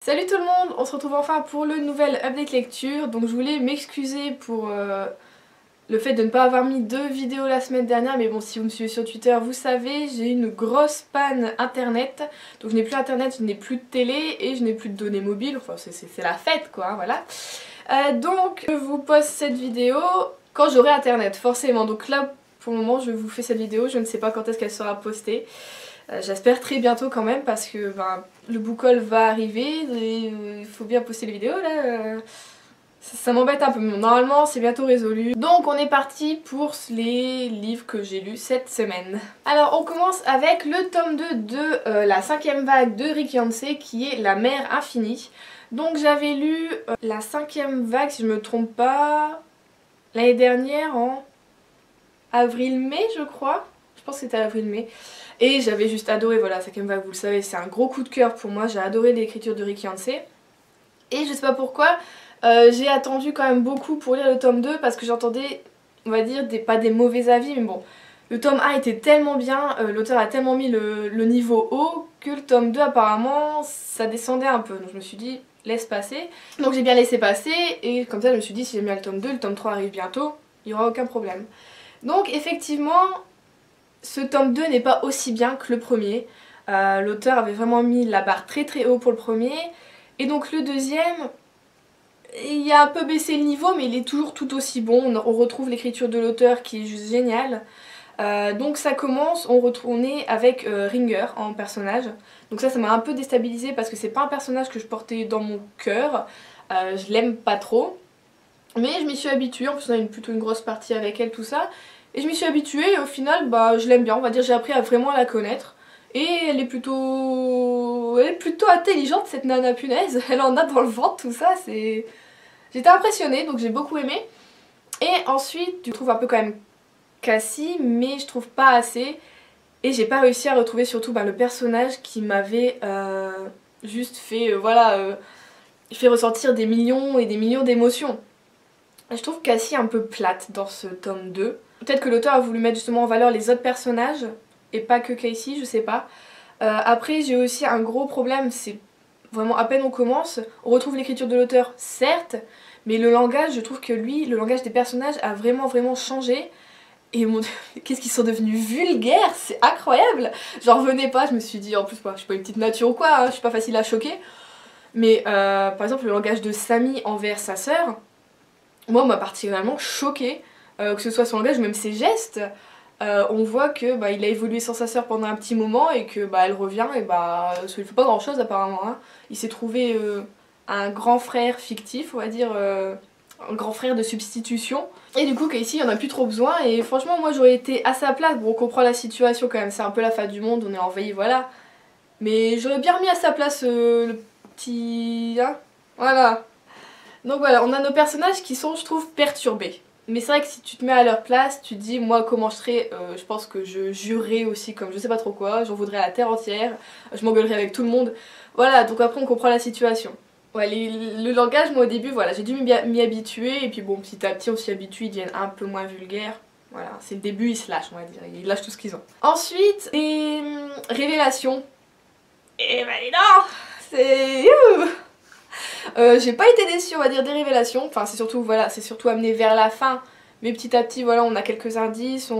Salut tout le monde, on se retrouve enfin pour le nouvel update lecture. Donc je voulais m'excuser pour le fait de ne pas avoir mis 2 vidéos la semaine dernière. Mais bon, si vous me suivez sur Twitter, vous savez, j'ai eu une grosse panne internet. Donc je n'ai plus internet, je n'ai plus de télé et je n'ai plus de données mobiles. Enfin c'est la fête quoi, hein, voilà. Donc je vous poste cette vidéo quand j'aurai internet, forcément. Donc là pour le moment je vous fais cette vidéo, je ne sais pas quand est-ce qu'elle sera postée. J'espère très bientôt quand même parce que le book haul va arriver et il faut bien poster les vidéos là. Ça m'embête un peu, mais normalement c'est bientôt résolu. Donc on est parti pour les livres que j'ai lus cette semaine. Alors on commence avec le tome 2 de la 5e vague de Rick Yancey qui est La mer infinie. Donc j'avais lu la 5e vague si je me trompe pas l'année dernière en avril-mai je crois. Je pense que c'était avril-mai. Et j'avais juste adoré, voilà, 5e vague, vous le savez, c'est un gros coup de cœur pour moi. J'ai adoré l'écriture de Rick Yancey. Et je sais pas pourquoi, j'ai attendu quand même beaucoup pour lire le tome 2 parce que j'entendais, on va dire, pas des mauvais avis, mais bon. Le tome 1 était tellement bien, l'auteur a tellement mis le niveau haut que le tome 2 apparemment ça descendait un peu. Donc je me suis dit, laisse passer. Donc j'ai bien laissé passer et comme ça je me suis dit, si j'aime bien le tome 2, le tome 3 arrive bientôt, il n'y aura aucun problème. Donc effectivement, ce tome 2 n'est pas aussi bien que le premier. L'auteur avait vraiment mis la barre très très haut pour le premier. Et donc le deuxième, il a un peu baissé le niveau mais il est toujours tout aussi bon. On retrouve l'écriture de l'auteur qui est juste géniale. Donc ça commence, on est avec Ringer en personnage. Donc ça m'a un peu déstabilisée parce que c'est pas un personnage que je portais dans mon cœur. Je l'aime pas trop. Mais je m'y suis habituée, en plus on a plutôt une grosse partie avec elle, tout ça. Et je m'y suis habituée et au final je l'aime bien, on va dire j'ai appris à vraiment la connaître. Et elle est plutôt intelligente cette nana, punaise, elle en a dans le ventre tout ça, c'est... J'étais impressionnée donc j'ai beaucoup aimé. Et ensuite je trouve un peu quand même Cassie mais je trouve pas assez. Et j'ai pas réussi à retrouver surtout le personnage qui m'avait juste fait, fait ressentir des millions et des millions d'émotions. Je trouve Cassie un peu plate dans ce tome 2. Peut-être que l'auteur a voulu mettre justement en valeur les autres personnages et pas que Cassie, je sais pas. Après j'ai aussi un gros problème, c'est vraiment à peine on commence, on retrouve l'écriture de l'auteur certes, mais le langage, je trouve que lui, le langage des personnages a vraiment changé. Et mon dieu, qu'est-ce qu'ils sont devenus vulgaires, c'est incroyable. J'en revenais pas, je me suis dit, en plus moi je suis pas une petite nature ou quoi, hein, je suis pas facile à choquer. Mais par exemple le langage de Sammy envers sa sœur, moi on m'a particulièrement choquée, que ce soit son langage ou même ses gestes. On voit que il a évolué sans sa sœur pendant un petit moment et que elle revient et ça lui fait pas grand chose apparemment, hein. Il s'est trouvé un grand frère fictif, on va dire, un grand frère de substitution. Et du coup Casey il en a plus trop besoin et franchement moi j'aurais été à sa place. Bon on comprend la situation quand même, c'est un peu la fin du monde, on est envahi, voilà. Mais j'aurais bien remis à sa place le petit... hein, voilà. Donc voilà, on a nos personnages qui sont, je trouve, perturbés. Mais c'est vrai que si tu te mets à leur place, tu te dis, moi comment je serais, je pense que je jurerais aussi comme je sais pas trop quoi, j'en voudrais à la terre entière, je m'engueulerais avec tout le monde. Voilà, donc après on comprend la situation. Ouais, le langage, moi au début, voilà, j'ai dû m'y habituer, et puis bon, petit à petit on s'y habitue, ils deviennent un peu moins vulgaires. Voilà, c'est le début, ils se lâchent, on va dire, ils lâchent tout ce qu'ils ont. Ensuite, les révélations. Et dis donc, c'est... j'ai pas été déçue on va dire des révélations, enfin c'est surtout amené vers la fin, mais petit à petit voilà on a quelques indices,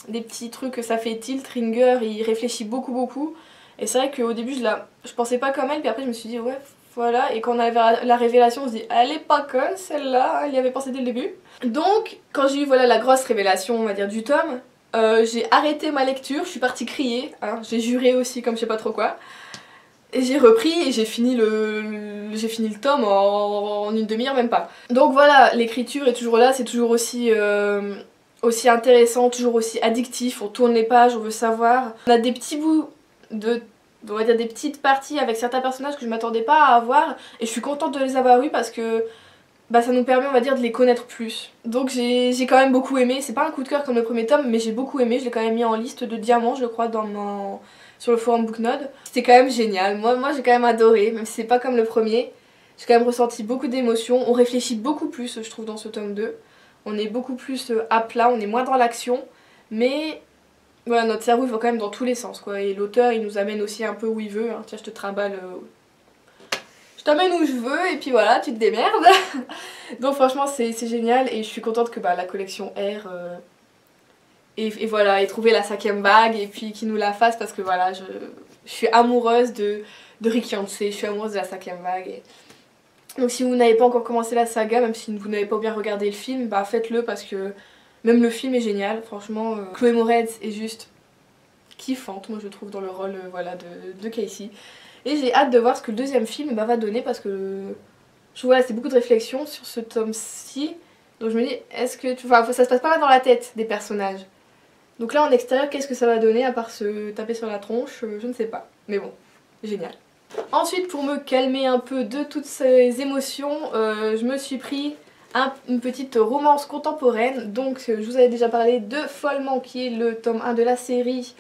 des petits trucs que ça fait tilt, Ringer il réfléchit beaucoup et c'est vrai qu'au début je pensais pas comme elle puis après je me suis dit ouais voilà et quand on avait la révélation on se dit elle est pas conne celle-là, elle y avait pensé dès le début. Donc quand j'ai eu la grosse révélation on va dire du tome, j'ai arrêté ma lecture, je suis partie crier, hein, j'ai juré aussi comme je sais pas trop quoi. Et j'ai repris et j'ai fini le tome en une demi-heure, même pas. Donc voilà, l'écriture est toujours là, c'est toujours aussi intéressant, toujours aussi addictif, on tourne les pages, on veut savoir. On a des petits bouts on va dire des petites parties avec certains personnages que je m'attendais pas à avoir et je suis contente de les avoir eus parce que ça nous permet on va dire de les connaître plus. Donc j'ai quand même beaucoup aimé, c'est pas un coup de cœur comme le premier tome mais j'ai beaucoup aimé, je l'ai quand même mis en liste de diamants je crois sur le forum Booknode. C'était quand même génial, moi j'ai quand même adoré, même si c'est pas comme le premier. J'ai quand même ressenti beaucoup d'émotions, on réfléchit beaucoup plus je trouve dans ce tome 2. On est beaucoup plus à plat, on est moins dans l'action, mais voilà, notre cerveau il va quand même dans tous les sens quoi. Et l'auteur il nous amène aussi un peu où il veut, hein. Tiens je te trimballe je t'emmène où je veux et puis voilà, tu te démerdes. Donc franchement c'est génial et je suis contente que la collection R et voilà, ait trouvé la 5e vague et puis qu'il nous la fasse parce que voilà, je suis amoureuse de Rick Yancey, je suis amoureuse de la 5e vague. Donc si vous n'avez pas encore commencé la saga, même si vous n'avez pas bien regardé le film, bah faites-le parce que même le film est génial, franchement. Chloé Moretz est juste kiffante, moi je trouve, dans le rôle voilà, de Casey. Et j'ai hâte de voir ce que le 2e film va donner parce que voilà, c'est beaucoup de réflexion sur ce tome-ci. Donc je me dis, est-ce que... Enfin, ça se passe pas mal dans la tête des personnages. Donc là en extérieur, qu'est-ce que ça va donner à part se taper sur la tronche, je ne sais pas. Mais bon, génial. Ensuite, pour me calmer un peu de toutes ces émotions, je me suis pris une petite romance contemporaine. Donc je vous avais déjà parlé de Follement, qui est le tome 1 de la série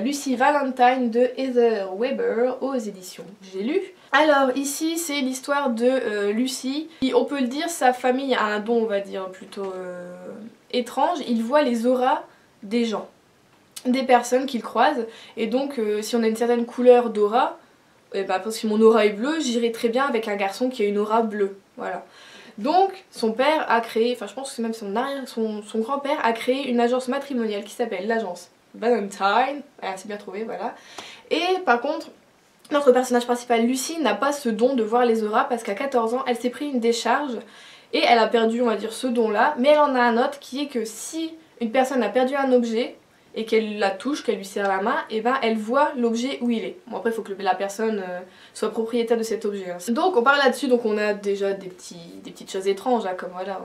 Lucy Valentine de Heather Weber aux éditions J'ai lu. Alors ici c'est l'histoire de Lucy. On peut le dire, sa famille a un don, on va dire, plutôt étrange. Il voit les auras des gens, des personnes qu'il croise. Et donc si on a une certaine couleur d'aura, parce que mon aura est bleue, j'irai très bien avec un garçon qui a une aura bleue. Voilà. Donc son père a créé, enfin je pense que c'est même son grand-père a créé une agence matrimoniale qui s'appelle l'agence Valentine. Voilà, c'est bien trouvé, voilà. Et par contre, notre personnage principal, Lucy, n'a pas ce don de voir les auras parce qu'à 14 ans, elle s'est pris une décharge et elle a perdu, on va dire, ce don-là. Mais elle en a un autre qui est que si une personne a perdu un objet et qu'elle la touche, qu'elle lui serre la main, et elle voit l'objet où il est. Bon après il faut que la personne soit propriétaire de cet objet. Hein. Donc on parle là-dessus, donc on a déjà des petites choses étranges, hein, comme voilà,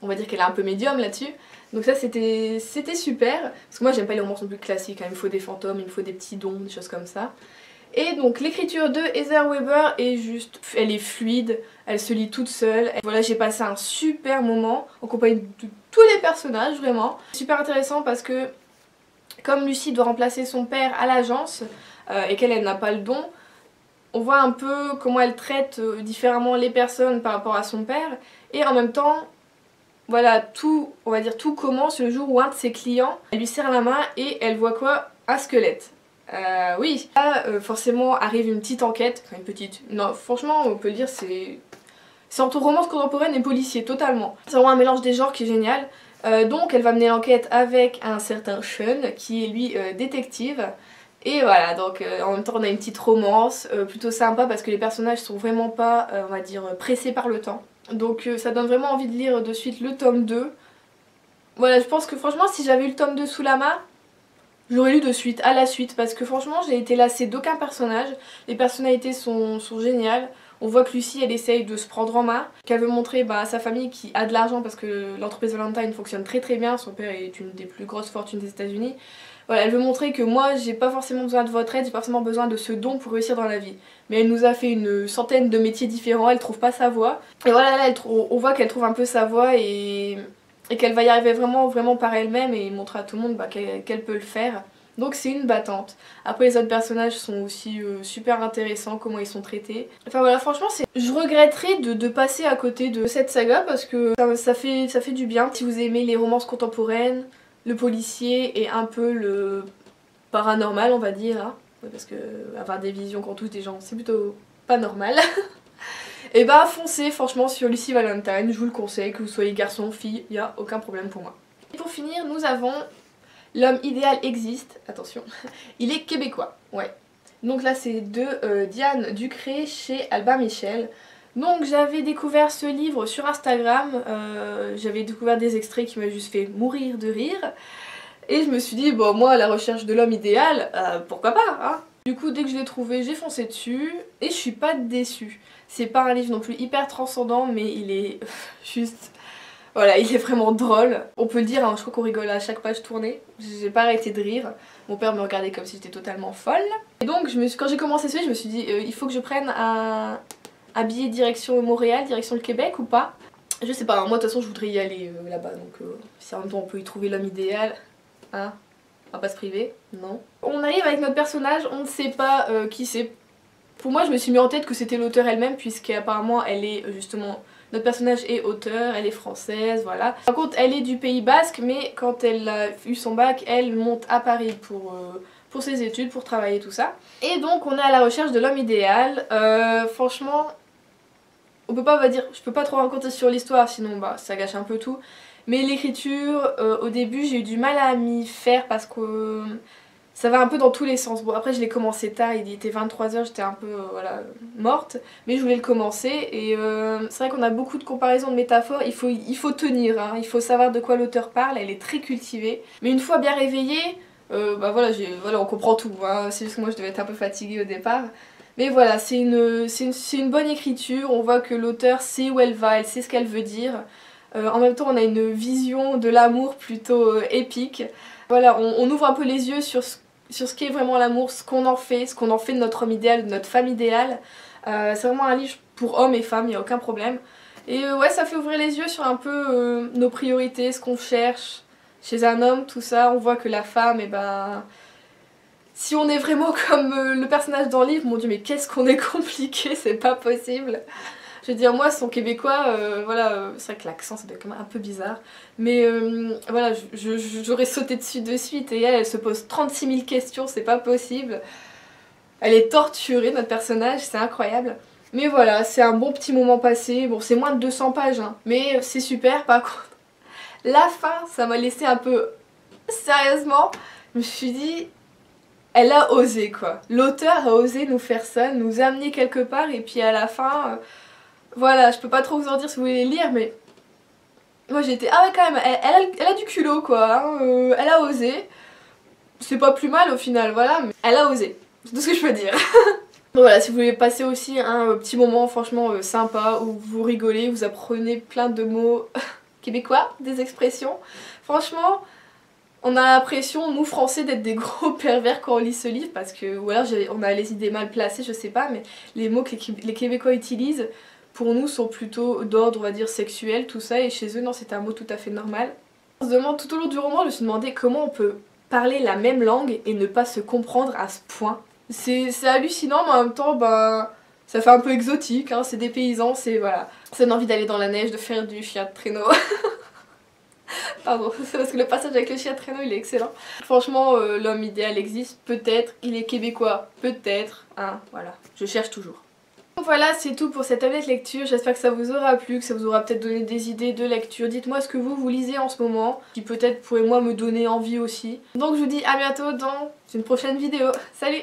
on va dire qu'elle est un peu médium là-dessus. Donc ça c'était super, parce que moi j'aime pas les romances non plus classiques, hein. Il me faut des fantômes, il me faut des petits dons, des choses comme ça. Et donc l'écriture de Heather Weber est juste, elle est fluide, elle se lit toute seule. Voilà, j'ai passé un super moment en compagnie de tous les personnages, vraiment. Super intéressant parce que comme Lucy doit remplacer son père à l'agence et qu'elle n'a pas le don, on voit un peu comment elle traite différemment les personnes par rapport à son père. Et en même temps, voilà, tout, on va dire tout commence le jour où un de ses clients, elle lui serre la main et elle voit quoi? Un squelette. Oui. Là, forcément arrive une petite enquête, enfin une petite, non franchement on peut le dire c'est entre romance contemporaine et policier totalement. C'est vraiment un mélange des genres qui est génial. Donc elle va mener l'enquête avec un certain Sean qui est lui détective. Et voilà, donc en même temps on a une petite romance plutôt sympa parce que les personnages sont vraiment pas, on va dire, pressés par le temps. Donc ça donne vraiment envie de lire de suite le tome 2. Voilà, je pense que franchement si j'avais eu le tome 2 sous la main, j'aurais lu de suite, à la suite, parce que franchement j'ai été lassée d'aucun personnage. Les personnalités sont géniales. On voit que Lucy elle essaye de se prendre en main, qu'elle veut montrer à sa famille qui a de l'argent parce que l'entreprise Valentine fonctionne très très bien, son père est une des plus grosses fortunes des États-Unis. Voilà, elle veut montrer que moi j'ai pas forcément besoin de votre aide, j'ai pas forcément besoin de ce don pour réussir dans la vie. Mais elle nous a fait une centaine de métiers différents, elle trouve pas sa voie. Et voilà, là on voit qu'elle trouve un peu sa voie et qu'elle va y arriver vraiment par elle-même et montrer à tout le monde qu'elle peut le faire. Donc c'est une battante. Après les autres personnages sont aussi super intéressants, comment ils sont traités. Enfin voilà, franchement je regretterais de passer à côté de cette saga parce que ça fait du bien. Si vous aimez les romances contemporaines, le policier et un peu le paranormal on va dire. Hein. Parce que avoir des visions qu'on touche des gens c'est plutôt pas normal. Et foncez franchement sur Lucy Valentine, je vous le conseille, que vous soyez garçon, fille, il n'y a aucun problème pour moi. Et pour finir nous avons L'homme idéal existe, attention, il est québécois, ouais. Donc là c'est de Diane Ducré chez Albin Michel. Donc j'avais découvert ce livre sur Instagram, j'avais découvert des extraits qui m'avaient juste fait mourir de rire. Et je me suis dit, bon moi à la recherche de l'homme idéal, pourquoi pas hein. Du coup dès que je l'ai trouvé j'ai foncé dessus et je suis pas déçue. C'est pas un livre non plus hyper transcendant mais il est juste... Voilà, il est vraiment drôle. On peut le dire, hein, je crois qu'on rigole à chaque page tournée. J'ai pas arrêté de rire. Mon père me regardait comme si j'étais totalement folle. Et donc, quand j'ai commencé ce livre, je me suis dit, il faut que je prenne un billet direction Montréal, direction le Québec ou pas. Je sais pas, hein, moi de toute façon je voudrais y aller là-bas. Donc si en même temps on peut y trouver l'homme idéal, hein, on va pas se priver, non. On arrive avec notre personnage, on ne sait pas qui c'est. Pour moi je me suis mis en tête que c'était l'auteur elle-même puisqu'apparemment elle est justement... Notre personnage est auteur, elle est française, voilà. Par contre, elle est du Pays Basque, mais quand elle a eu son bac, elle monte à Paris pour ses études, pour travailler, tout ça. Et donc on est à la recherche de l'homme idéal. Franchement, on peut pas, on va dire, je peux pas trop raconter sur l'histoire, sinon bah ça gâche un peu tout. Mais l'écriture, au début j'ai eu du mal à m'y faire parce que ça va un peu dans tous les sens. Bon après je l'ai commencé tard, il était 23h, j'étais un peu voilà, morte. Mais je voulais le commencer et c'est vrai qu'on a beaucoup de comparaisons de métaphores, il faut tenir, hein. Il faut savoir de quoi l'auteur parle, elle est très cultivée. Mais une fois bien réveillée, bah voilà, on comprend tout, hein. C'est juste que moi je devais être un peu fatiguée au départ. Mais voilà, c'est une bonne écriture, on voit que l'auteur sait où elle va, elle sait ce qu'elle veut dire. En même temps on a une vision de l'amour plutôt épique. Voilà, on ouvre un peu les yeux sur ce qu'est vraiment l'amour, ce qu'on en fait de notre homme idéal, de notre femme idéale. C'est vraiment un livre pour hommes et femmes, il n'y a aucun problème. Et ouais, ça fait ouvrir les yeux sur un peu nos priorités, ce qu'on cherche chez un homme, tout ça. On voit que la femme, et ben... Si on est vraiment comme le personnage dans le livre, mon dieu mais qu'est-ce qu'on est compliqué, c'est pas possible. Je veux dire moi son québécois, voilà, c'est vrai que l'accent ça doit être quand même un peu bizarre. Mais voilà, j'aurais sauté dessus de suite et elle se pose 36 000 questions, c'est pas possible. Elle est torturée notre personnage, c'est incroyable. Mais voilà, c'est un bon petit moment passé, bon c'est moins de 200 pages hein, mais c'est super. Par contre, la fin ça m'a laissé un peu... Sérieusement, je me suis dit... Elle a osé quoi. L'auteur a osé nous faire ça, nous amener quelque part et puis à la fin, voilà, je peux pas trop vous en dire si vous voulez les lire mais moi j'ai été, ah ouais quand même, elle a du culot quoi, hein, elle a osé. C'est pas plus mal au final, voilà, mais elle a osé, c'est tout ce que je peux dire. Donc voilà, si vous voulez passer aussi un petit moment franchement sympa où vous rigolez, vous apprenez plein de mots québécois, des expressions, franchement... On a l'impression, nous français, d'être des gros pervers quand on lit ce livre parce que, ou alors on a les idées mal placées, je sais pas, mais les mots que les Québécois utilisent, pour nous, sont plutôt d'ordre, on va dire, sexuel, tout ça, et chez eux, non, c'est un mot tout à fait normal. On se demande, tout au long du roman, je me suis demandé comment on peut parler la même langue et ne pas se comprendre à ce point. C'est hallucinant, mais en même temps, bah... Ça fait un peu exotique, hein, c'est des paysans, c'est voilà. Ça donne envie d'aller dans la neige, de faire du chien de traîneau. Pardon, c'est parce que le passage avec le chien de traîneau il est excellent. Franchement, l'homme idéal existe, peut-être, il est québécois, peut-être, hein, voilà, je cherche toujours. Donc voilà, c'est tout pour cette tablette lecture, j'espère que ça vous aura plu, que ça vous aura peut-être donné des idées de lecture. Dites-moi ce que vous lisez en ce moment, qui peut-être pourrait moi me donner envie aussi. Donc je vous dis à bientôt dans une prochaine vidéo, salut!